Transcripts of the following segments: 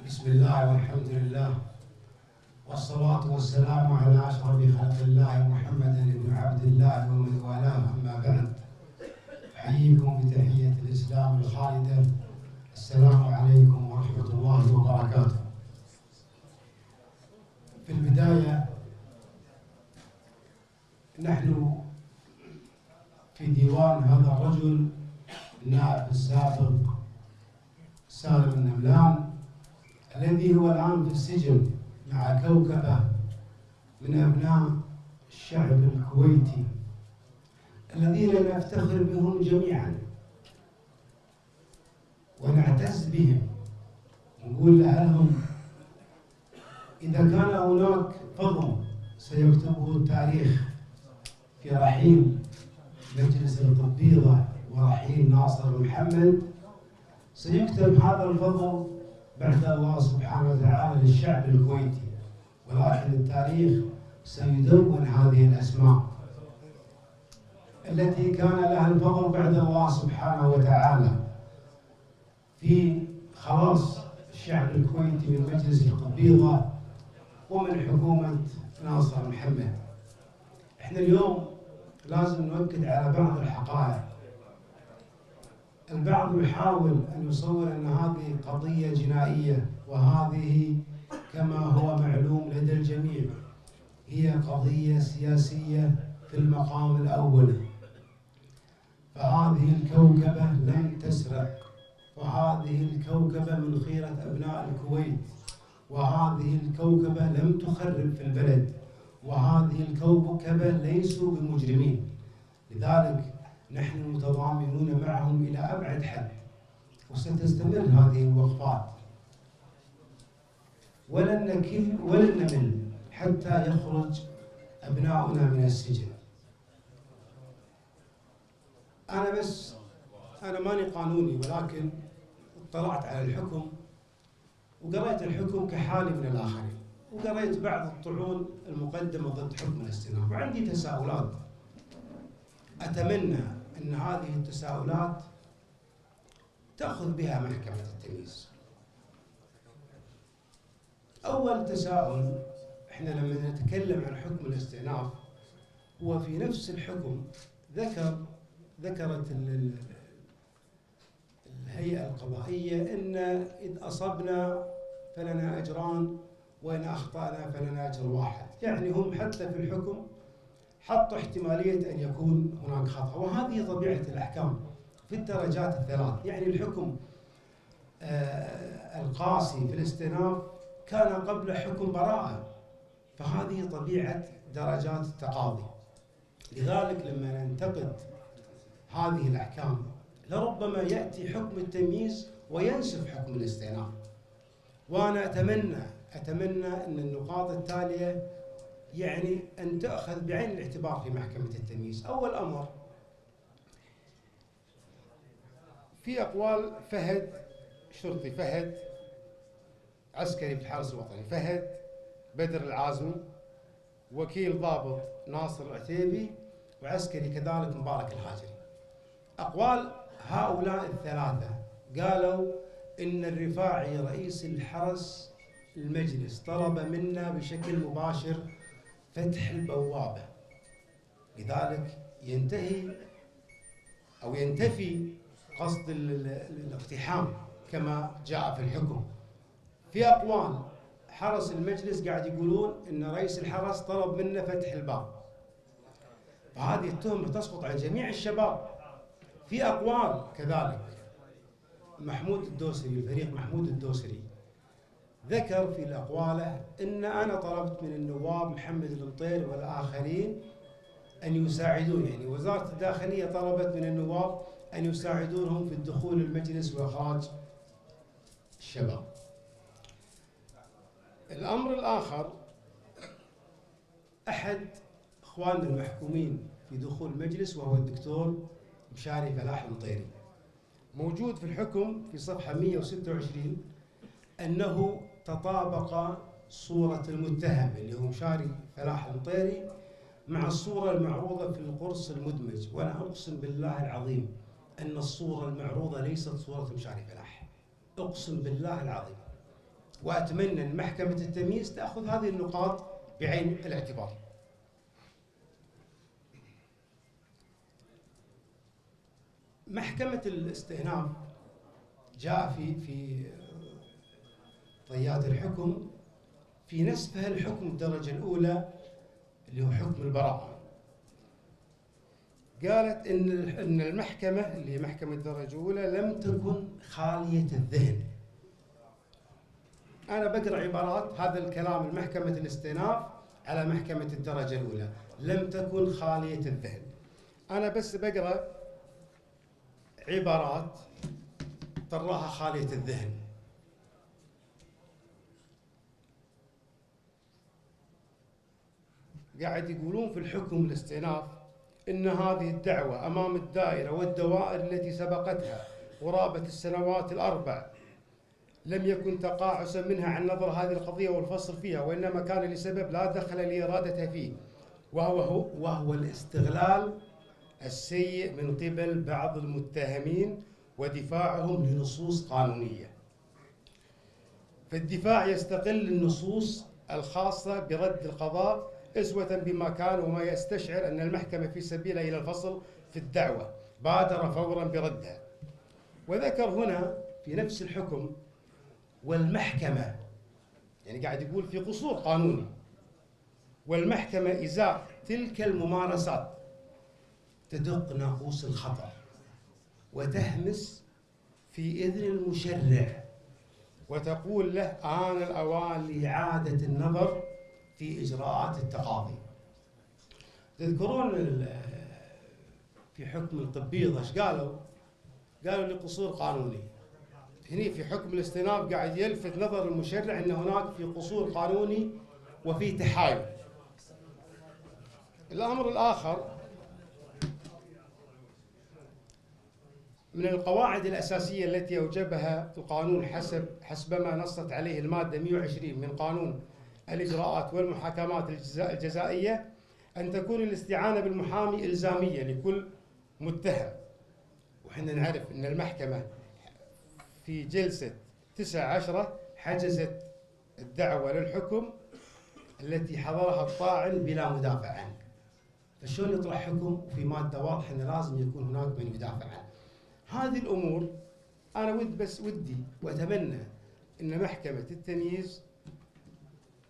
بسم الله والحمد لله والصلاة والسلام على أشرف خلق الله محمد بن عبد الله ومن والاه، أما بعد. أحييكم بتحية الإسلام الخالدة، السلام عليكم ورحمة الله وبركاته. في البداية نحن في ديوان هذا الرجل النائب السابق سالم النملان، الذي هو الآن في السجن مع كوكبة من أبناء الشعب الكويتي الذين نفتخر بهم جميعا ونعتز بهم، ونقول لأهلهم إذا كان هناك فضل سيكتبه التاريخ في رحيل مجلس القبيضة ورحيل ناصر محمد، سيكتب هذا الفضل بعد الله سبحانه وتعالى للشعب الكويتي، ولكن التاريخ سيدون هذه الأسماء التي كان لها الفضل بعد الله سبحانه وتعالى في خلاص الشعب الكويتي من مجلس القبيضة ومن حكومة ناصر محمد. احنا اليوم لازم نؤكد على بعض الحقائق. البعض يحاول أن يصور أن هذه قضية جنائية، وهذه كما هو معلوم لدى الجميع هي قضية سياسية في المقام الأول. فهذه الكوكبة لم تسرق، وهذه الكوكبة من خيرة أبناء الكويت، وهذه الكوكبة لم تخرب في البلد، وهذه الكوكبة ليسوا بمجرمين. لذلك نحن متضامنون معهم إلى أبعد حد، وستستمر هذه الوقفات، ولن نكل ولن نمل حتى يخرج أبناؤنا من السجن. أنا ماني قانوني، ولكن اطلعت على الحكم وقرأت الحكم كحالي من الآخرين، وقرأت بعض الطعون المقدمة ضد حكم الاستئناف، وعندي تساؤلات أتمنى أن هذه التساؤلات تأخذ بها محكمة التمييز. أول تساؤل، إحنا لما نتكلم عن حكم الاستئناف هو في نفس الحكم ذكرت الهيئة القضائية أن إذ أصبنا فلنا أجران وإن أخطأنا فلنا أجر واحد. يعني هم حتى في الحكم حطوا احتمالية أن يكون هناك خطأ، وهذه طبيعة الأحكام في الدرجات الثلاث. يعني الحكم القاسي في الاستئناف كان قبل حكم براءة، فهذه طبيعة درجات التقاضي. لذلك لما ننتقد هذه الأحكام لربما يأتي حكم التمييز وينسف حكم الاستئناف. وأنا أتمنى أن النقاط التالية يعني أن تأخذ بعين الاعتبار في محكمة التمييز. أول أمر، في أقوال فهد شرطي، فهد عسكري في الحرس الوطني، فهد بدر العازمي، وكيل ضابط ناصر العتيبي، وعسكري كذلك مبارك الهاجري. أقوال هؤلاء الثلاثة قالوا إن الرفاعي رئيس الحرس المجلس طلب منا بشكل مباشر فتح البوابة، لذلك ينتفي قصد الاقتحام كما جاء في الحكم. في أقوال حرس المجلس قاعد يقولون إن رئيس الحرس طلب منا فتح الباب، فهذه التهمة تسقط على جميع الشباب. في أقوال كذلك محمود الدوسري، الفريق محمود الدوسري ذكر في الأقواله إن أنا طلبت من النواب محمد المطير والآخرين أن يساعدون، يعني وزارة الداخلية طلبت من النواب أن يساعدونهم في الدخول المجلس وإخراج الشباب. الأمر الآخر، أحد إخواننا المحكومين في دخول المجلس وهو الدكتور مشاري فلاح المطيري، موجود في الحكم في صفحة 126 أنه تطابق صورة المتهم اللي هو مشاري فلاح المطيري مع الصورة المعروضة في القرص المدمج. وأنا أقسم بالله العظيم أن الصورة المعروضة ليست صورة مشاري فلاح، أقسم بالله العظيم. وأتمنى أن محكمة التمييز تأخذ هذه النقاط بعين الاعتبار. محكمة الاستئناف جاء في طيات الحكم في نسبها الحكم الدرجة الأولى اللي هو حكم البراءة. قالت إن المحكمة اللي هي محكمة الدرجة الأولى لم تكن خالية الذهن. أنا بقرأ عبارات هذا الكلام المحكمة الاستئناف على محكمة الدرجة الأولى، لم تكن خالية الذهن. أنا بس بقرأ عبارات طراها خالية الذهن. قاعد يقولون في الحكم الاستئناف إن هذه الدعوة أمام الدائرة والدوائر التي سبقتها قرابة السنوات الأربع لم يكن تقاعسا منها عن نظر هذه القضية والفصل فيها، وإنما كان لسبب لا دخل لإرادتها فيه، وهو الاستغلال السيء من قبل بعض المتهمين ودفاعهم لنصوص قانونية. فالدفاع يستغل النصوص الخاصة برد القضاء أسوة بما كان، وما يستشعر أن المحكمة في سبيلها إلى الفصل في الدعوة بادر فورا بردها. وذكر هنا في نفس الحكم والمحكمة، يعني قاعد يقول في قصور قانوني، والمحكمة إزاء تلك الممارسات تدق ناقوس الخطر وتهمس في إذن المشرع وتقول له آن الأوان لإعادة النظر في إجراءات التقاضي. تذكرون في حكم القبيضة ايش قالوا؟ قالوا لقصور قانوني. هني في حكم الاستئناف قاعد يلفت نظر المشرع أن هناك في قصور قانوني وفي تحايل. الأمر الآخر من القواعد الأساسية التي أوجبها القانون حسبما نصت عليه المادة 120 من قانون الإجراءات والمحاكمات الجزائية أن تكون الاستعانة بالمحامي إلزامية لكل متهم. وحنا نعرف أن المحكمة في جلسة 19 حجزت الدعوة للحكم التي حضرها الطاعن بلا مدافع عنه. فشلون يطلع حكم في مادة واضحة أن لازم يكون هناك من يدافع عنه؟ هذه الأمور أنا ودي وأتمنى أن محكمة التمييز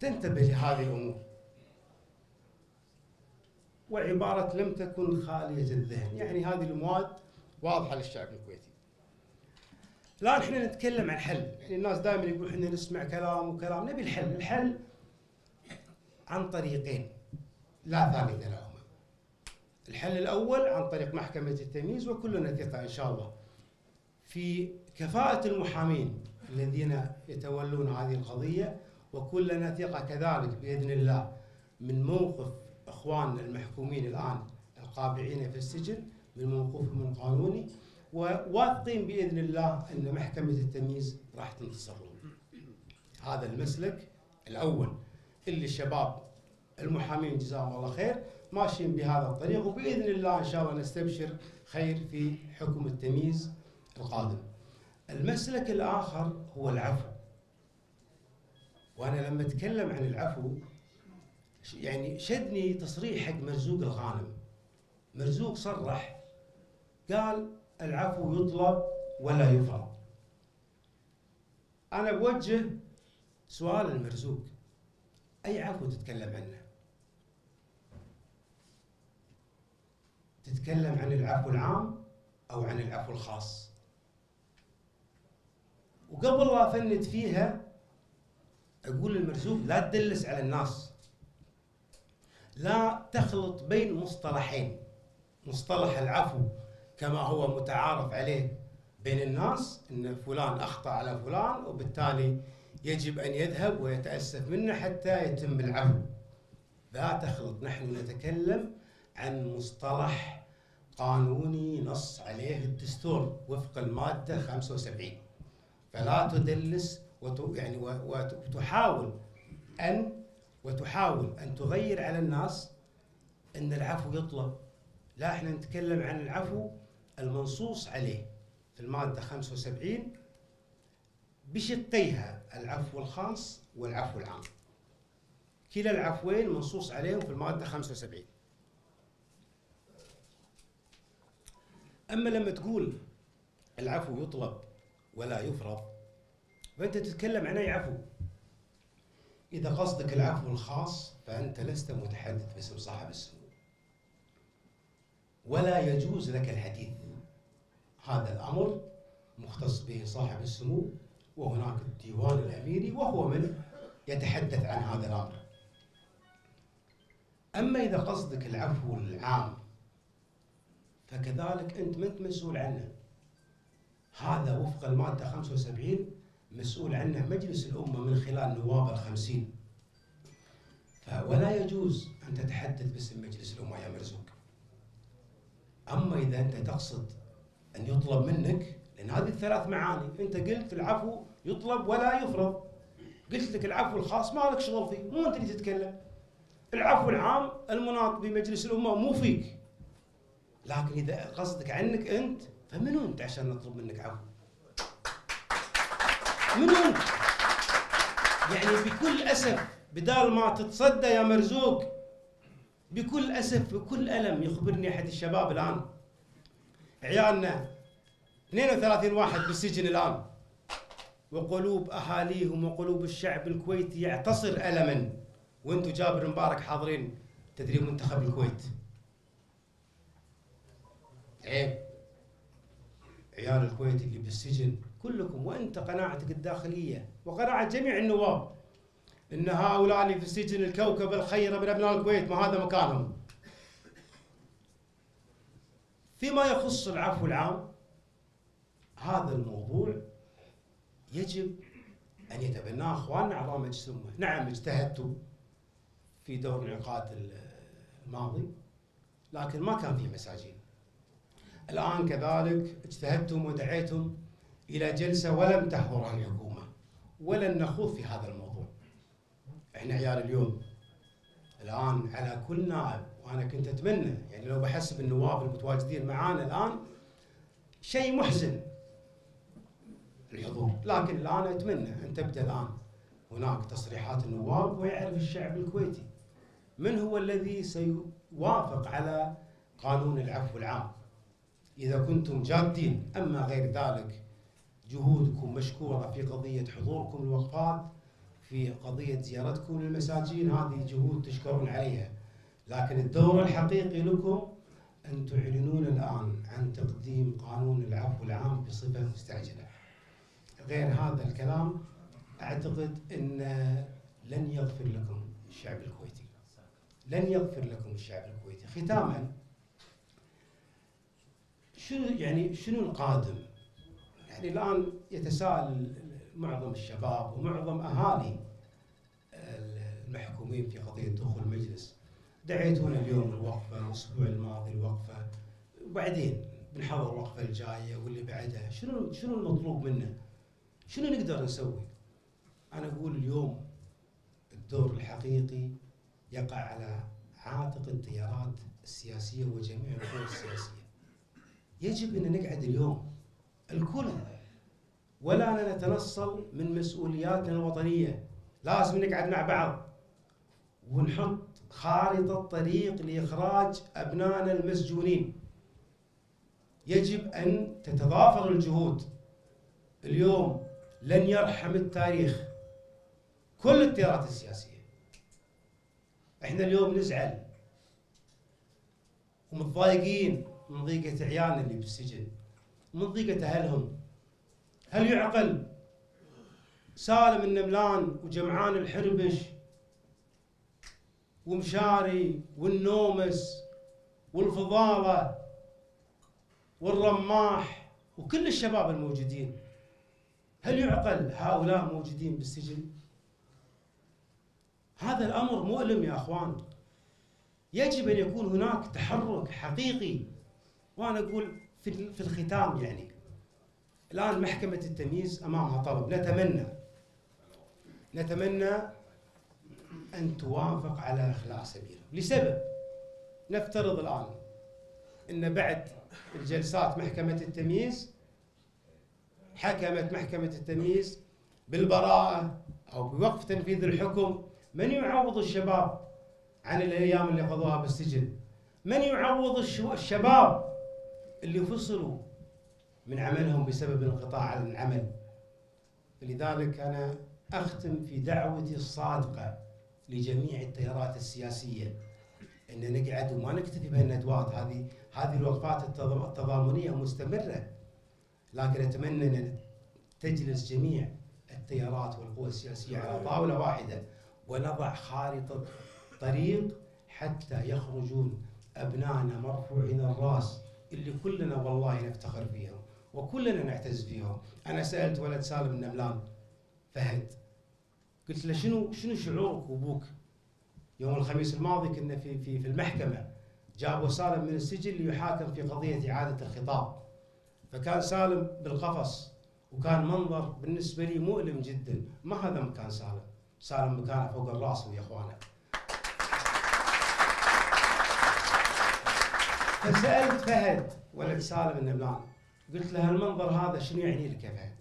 تنتبه لهذه الأمور. وعبارة لم تكن خالية الذهن، يعني هذه المواد واضحة للشعب الكويتي. الآن احنا نتكلم عن حل، يعني الناس دائما يقول احنا نسمع كلام وكلام، نبي الحل. الحل عن طريقين لا ثالث لهما. الحل الأول عن طريق محكمة التمييز، وكلنا ثقة إن شاء الله في كفاءة المحامين الذين يتولون هذه القضية، وكلنا ثقة كذلك بإذن الله من موقف إخواننا المحكومين الآن القابعين في السجن من موقفهم القانوني، وواثقين بإذن الله أن محكمة التمييز راح تنتصر لهم. هذا المسلك الأول اللي الشباب المحامين جزاهم الله خير ماشيين بهذا الطريق، وبإذن الله إن شاء الله نستبشر خير في حكم التمييز القادم. المسلك الآخر هو العفو. وأنا لما أتكلم عن العفو يعني شدني تصريح حق مرزوق الغانم. مرزوق صرح قال العفو يطلب ولا يفرض. أنا بوجه سؤال المرزوق، أي عفو تتكلم عنه؟ تتكلم عن العفو العام أو عن العفو الخاص؟ وقبل لا أفند فيها أقول للمرزوق لا تدلس على الناس، لا تخلط بين مصطلحين، مصطلح العفو كما هو متعارف عليه بين الناس أن فلان أخطأ على فلان وبالتالي يجب أن يذهب ويتأسف منه حتى يتم العفو. لا تخلط، نحن نتكلم عن مصطلح قانوني نص عليه الدستور وفق المادة 75. فلا تدلس وتحاول أن تغير على الناس أن العفو يطلب. لا، احنا نتكلم عن العفو المنصوص عليه في المادة 75 بشقيها العفو الخاص والعفو العام. كلا العفوين منصوص عليهم في المادة 75. أما لما تقول العفو يطلب ولا يفرض، فأنت تتكلم عن أي عفو. إذا قصدك العفو الخاص فأنت لست متحدث باسم صاحب السمو، ولا يجوز لك الحديث. هذا الأمر مختص به صاحب السمو، وهناك الديوان الأميري وهو من يتحدث عن هذا الأمر. أما إذا قصدك العفو العام فكذلك أنت ما أنت مسؤول عنه. هذا وفق المادة 75 مسؤول عنه مجلس الأمة من خلال نواب ال50. ولا يجوز أن تتحدث باسم مجلس الأمة يا مرزوق. أما إذا أنت تقصد أن يطلب منك، لأن هذه الثلاث معاني، أنت قلت العفو يطلب ولا يفرض، قلت لك العفو الخاص ما لك شغل فيه، مو أنت اللي تتكلم. العفو العام المناط بمجلس الأمة مو فيك. لكن إذا قصدك عنك أنت، فمنو أنت عشان نطلب منك عفو؟ منو أنت؟ يعني بكل أسف بدال ما تتصدى يا مرزوق، بكل أسف بكل ألم يخبرني أحد الشباب الآن، عيالنا 32 واحد بالسجن الآن، وقلوب أهاليهم وقلوب الشعب الكويتي يعتصر ألماً، وأنتم جابر مبارك حاضرين تدريب منتخب الكويت. عيب. عيال الكويت اللي بالسجن كلكم، وأنت قناعتك الداخلية وقناعة جميع النواب إن هؤلاء اللي في السجن الكوكب الخير من أبناء الكويت، ما هذا مكانهم. فيما يخص العفو العام، هذا الموضوع يجب أن يتبناه أخواننا أعضاء مجلس الأمة. نعم اجتهدتوا في دور الانعقاد الماضي، لكن ما كان في مساجين. الآن كذلك اجتهدتم ودعيتم إلى جلسة ولم تحضرها الحكومة، ولن نخوض في هذا الموضوع. احنا عيال اليوم. الآن على كل نائب، وأنا كنت أتمنى يعني لو بحسب النواب المتواجدين معانا الآن شيء محزن الحضور، لكن الآن أتمنى أن تبدأ الآن هناك تصريحات النواب، ويعرف الشعب الكويتي من هو الذي سيوافق على قانون العفو العام إذا كنتم جادين. أما غير ذلك جهودكم مشكورة في قضية حضوركم الوقفات، في قضية زيارتكم للمساجين، هذه جهود تشكرون عليها، لكن الدور الحقيقي لكم أن تعلنون الآن عن تقديم قانون العفو العام بصفة مستعجلة. غير هذا الكلام أعتقد أن لن يغفر لكم الشعب الكويتي، لن يغفر لكم الشعب الكويتي. ختاما، شنو القادم؟ يعني الآن يتساءل معظم الشباب ومعظم أهالي المحكومين في قضية دخول المجلس، دعيتونا اليوم الوقفة، الأسبوع الماضي الوقفة، وبعدين بنحضر الوقفة الجاية واللي بعدها، شنو المطلوب منا؟ شنو نقدر نسوي؟ أنا أقول اليوم الدور الحقيقي يقع على عاتق التيارات السياسية وجميع القوى السياسية. يجب أن نقعد اليوم الكل ولا نتنصل من مسؤولياتنا الوطنية. لازم نقعد مع بعض ونحط خارطة طريق لإخراج أبنائنا المسجونين. يجب أن تتضافر الجهود. اليوم لن يرحم التاريخ كل التيارات السياسية. احنا اليوم نزعل ومتضايقين من ضيقة عيالنا اللي بالسجن، من ضيقة أهلهم. هل يعقل سالم النملان وجمعان الحربش ومشاري والنومس والفضالة والرماح وكل الشباب الموجودين، هل يعقل هؤلاء موجودين بالسجن؟ هذا الأمر مؤلم يا أخوان. يجب أن يكون هناك تحرك حقيقي. وأنا أقول في الختام، يعني الآن محكمة التمييز أمامها طلب، نتمنى أن توافق على إخلاء سبيله لسبب. نفترض الآن أن بعد الجلسات محكمة التمييز حكمت محكمة التمييز بالبراءة أو بوقف تنفيذ الحكم، من يعوض الشباب عن الأيام اللي قضوها بالسجن؟ من يعوض الشباب اللي فصلوا من عملهم بسبب انقطاع عن العمل؟ لذلك أنا أختم في دعوتي الصادقة لجميع التيارات السياسية أن نقعد وما نكتفي بهالندوات هذه الوقفات التضامنية مستمرة، لكن أتمنى أن تجلس جميع التيارات والقوى السياسية على طاولة واحدة ونضع خارطة طريق حتى يخرجون أبنائنا مرفوعين الرأس اللي كلنا والله نفتخر فيهم وكلنا نعتز فيهم. أنا سألت ولد سالم النملان فهد، قلت له شنو شعورك وابوك يوم الخميس الماضي كنا في المحكمة، جابوا سالم من السجن ليحاكم في قضية إعادة الخطاب، فكان سالم بالقفص وكان منظر بالنسبة لي مؤلم جدا. ما هذا مكان سالم مكانه فوق الراس يا اخوانا. فسألت فهد ولد سالم النملان، قلت له المنظر هذا شنو يعني لك يا فهد؟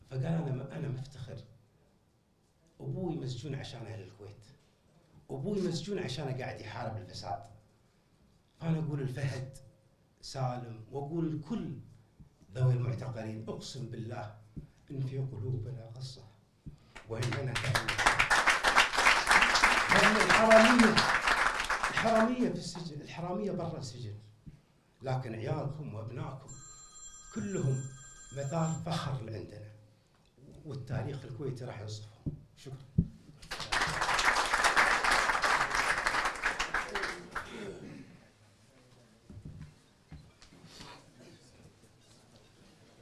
فقال أنا مفتخر، أبوي مسجون عشان أهل الكويت، أبوي مسجون عشان قاعد يحارب الفساد. أنا أقول الفهد سالم وأقول الكل ذوي المعتقلين، أقسم بالله إن في قلوبنا غصة وإننا الحرامية في السجن، الحرامية برا السجن، لكن عيالكم وأبنائكم كلهم مثال فخر عندنا، والتاريخ الكويتي راح يوصفهم. شكرا.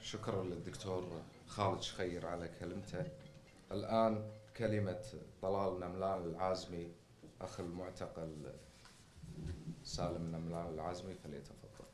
شكرا للدكتور خالد شخير على كلمته. الآن كلمة طلال نملان العازمي أخ المعتقل سالم نملان العازمي، فليتفضل.